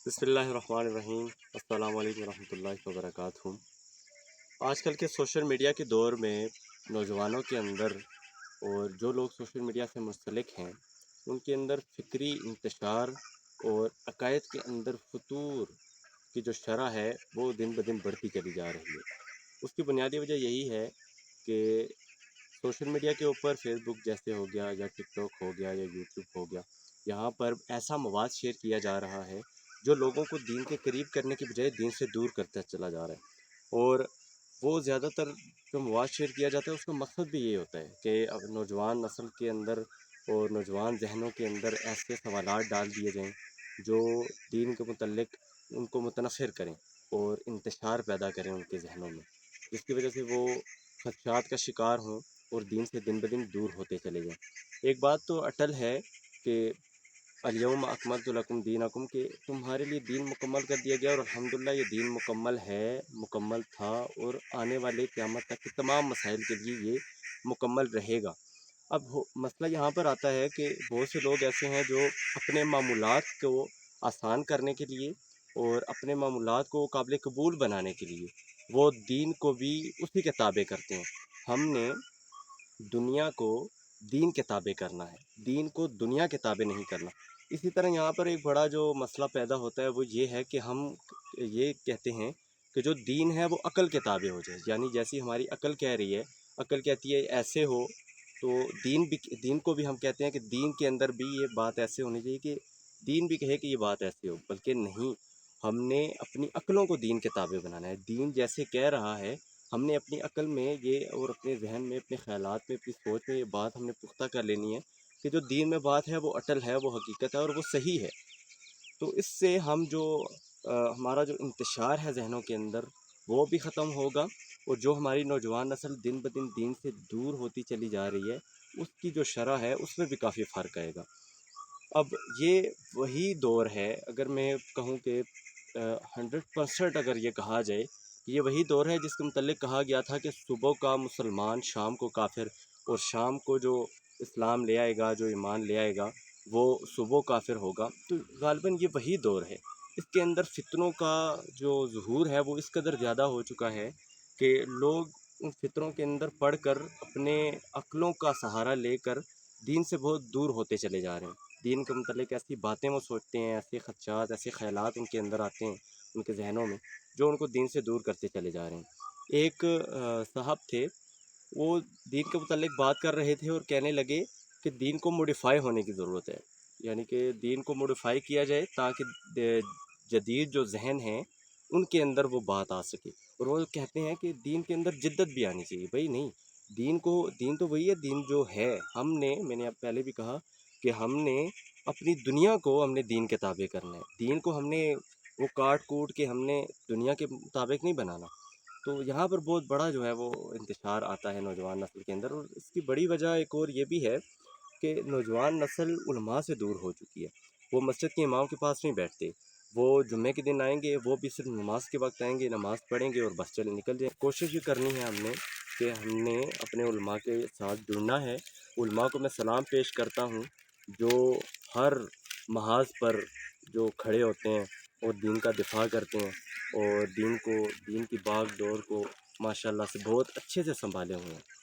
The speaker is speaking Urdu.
بسم اللہ الرحمن الرحیم۔ السلام علیکم ورحمۃ اللہ وبرکاتہ۔ آج کل کے سوشل میڈیا کے دور میں نوجوانوں کے اندر اور جو لوگ سوشل میڈیا سے منسلک ہیں ان کے اندر فکری انتشار اور عقائد کے اندر فتور کی جو شرح ہے وہ دن بدن بڑھتی چلی جا رہی ہے۔ اس کی بنیادی وجہ یہی ہے کہ سوشل میڈیا کے اوپر فیس بک جیسے ہو گیا یا ٹک ٹاک ہو گیا یا یوٹیوب ہو گیا، یہاں پر ایسا مواد شیئر کیا جا رہا ہے جو لوگوں کو دین کے قریب کرنے کی بجائے دین سے دور کرتا چلا جا رہا ہے۔ اور وہ زیادہ تر جو مواد شیئر کیا جاتا ہے اس کا مقصد بھی یہی ہوتا ہے کہ اب نوجوان نسل کے اندر اور نوجوان ذہنوں کے اندر ایسے سوالات ڈال دیے جائیں جو دین کے متعلق ان کو متنفر کریں اور انتشار پیدا کریں ان کے ذہنوں میں، جس کی وجہ سے وہ خدشات کا شکار ہوں اور دین سے دن بدن دور ہوتے چلے جائیں۔ ایک بات تو اٹل ہے کہ الیوم اکملت لکم دینکم، کہ تمہارے لیے دین مکمل کر دیا گیا، اور الحمدللہ یہ دین مکمل ہے، مکمل تھا، اور آنے والے قیامت تک کے تمام مسائل کے لیے یہ مکمل رہے گا۔ اب مسئلہ یہاں پر آتا ہے کہ بہت سے لوگ ایسے ہیں جو اپنے معمولات کو آسان کرنے کے لیے اور اپنے معمولات کو قابل قبول بنانے کے لیے وہ دین کو بھی اسی کے تابع کرتے ہیں۔ ہم نے دنیا کو دین کے تابع کرنا ہے، دین کو دنیا کے تابع نہیں کرنا۔ اسی طرح یہاں پر ایک بڑا جو مسئلہ پیدا ہوتا ہے وہ یہ ہے کہ ہم یہ کہتے ہیں کہ جو دین ہے وہ عقل کے تابع ہو جائے، یعنی جیسی ہماری عقل کہہ رہی ہے، عقل کہتی ہے ایسے ہو، تو دین کو بھی ہم کہتے ہیں کہ دین کے اندر بھی یہ بات ایسے ہونی چاہیے کہ دین بھی کہے کہ یہ بات ایسے ہو، بلکہ نہیں، ہم نے اپنی عقلوں کو دین کے تابع بنانا ہے۔ دین جیسے کہہ رہا ہے ہم نے اپنی عقل میں یہ اور اپنے ذہن میں، اپنے خیالات میں، اپنی سوچ میں یہ بات ہم نے پختہ کر لینی ہے کہ جو دین میں بات ہے وہ اٹل ہے، وہ حقیقت ہے اور وہ صحیح ہے۔ تو اس سے ہم جو ہمارا جو انتشار ہے ذہنوں کے اندر وہ بھی ختم ہوگا، اور جو ہماری نوجوان نسل دن بدن دین سے دور ہوتی چلی جا رہی ہے اس کی جو شرح ہے اس میں بھی کافی فرق آئے گا۔ اب یہ وہی دور ہے، اگر میں کہوں کہ 100% اگر یہ کہا جائے کہ یہ وہی دور ہے جس کے متعلق کہا گیا تھا کہ صبح کا مسلمان شام کو کافر، اور شام کو جو اسلام لے آئے گا، جو ایمان لے آئے گا، وہ صبح کافر ہوگا۔ تو غالباً یہ وہی دور ہے۔ اس کے اندر فتنوں کا جو ظہور ہے وہ اس قدر زیادہ ہو چکا ہے کہ لوگ ان فتنوں کے اندر پڑھ کر اپنے عقلوں کا سہارا لے کر دین سے بہت دور ہوتے چلے جا رہے ہیں۔ دین کے متعلق ایسی باتیں وہ سوچتے ہیں، ایسے خدشات، ایسے خیالات ان کے اندر آتے ہیں ان کے ذہنوں میں جو ان کو دین سے دور کرتے چلے جا رہے ہیں۔ ایک صاحب تھے، وہ دین کے متعلق بات کر رہے تھے اور کہنے لگے کہ دین کو موڈیفائی ہونے کی ضرورت ہے، یعنی کہ دین کو موڈیفائی کیا جائے تاکہ جدید جو ذہن ہیں ان کے اندر وہ بات آ سکے۔ اور وہ کہتے ہیں کہ دین کے اندر جدت بھی آنی چاہیے۔ بھائی نہیں، دین تو وہی ہے، دین جو ہے میں نے اب پہلے بھی کہا کہ ہم نے اپنی دنیا کو ہم نے دین کے تابع کرنا ہے، دین کو ہم نے وہ کاٹ کوٹ کے ہم نے دنیا کے مطابق نہیں بنانا۔ تو یہاں پر بہت بڑا جو ہے وہ انتشار آتا ہے نوجوان نسل کے اندر، اور اس کی بڑی وجہ ایک اور یہ بھی ہے کہ نوجوان نسل علماء سے دور ہو چکی ہے۔ وہ مسجد کے امام کے پاس نہیں بیٹھتے، وہ جمعے کے دن آئیں گے، وہ بھی صرف نماز کے وقت آئیں گے، نماز پڑھیں گے اور بس چلے نکل جائیں۔ کوشش یہ کرنی ہے ہم نے کہ ہم نے اپنے علماء کے ساتھ جڑنا ہے۔ علماء کو میں سلام پیش کرتا ہوں جو ہر محاذ پر جو کھڑے ہوتے ہیں اور دین کا دفاع کرتے ہیں اور دین کی باغ ڈور کو ماشاءاللہ سے بہت اچھے سے سنبھالے ہوئے ہیں۔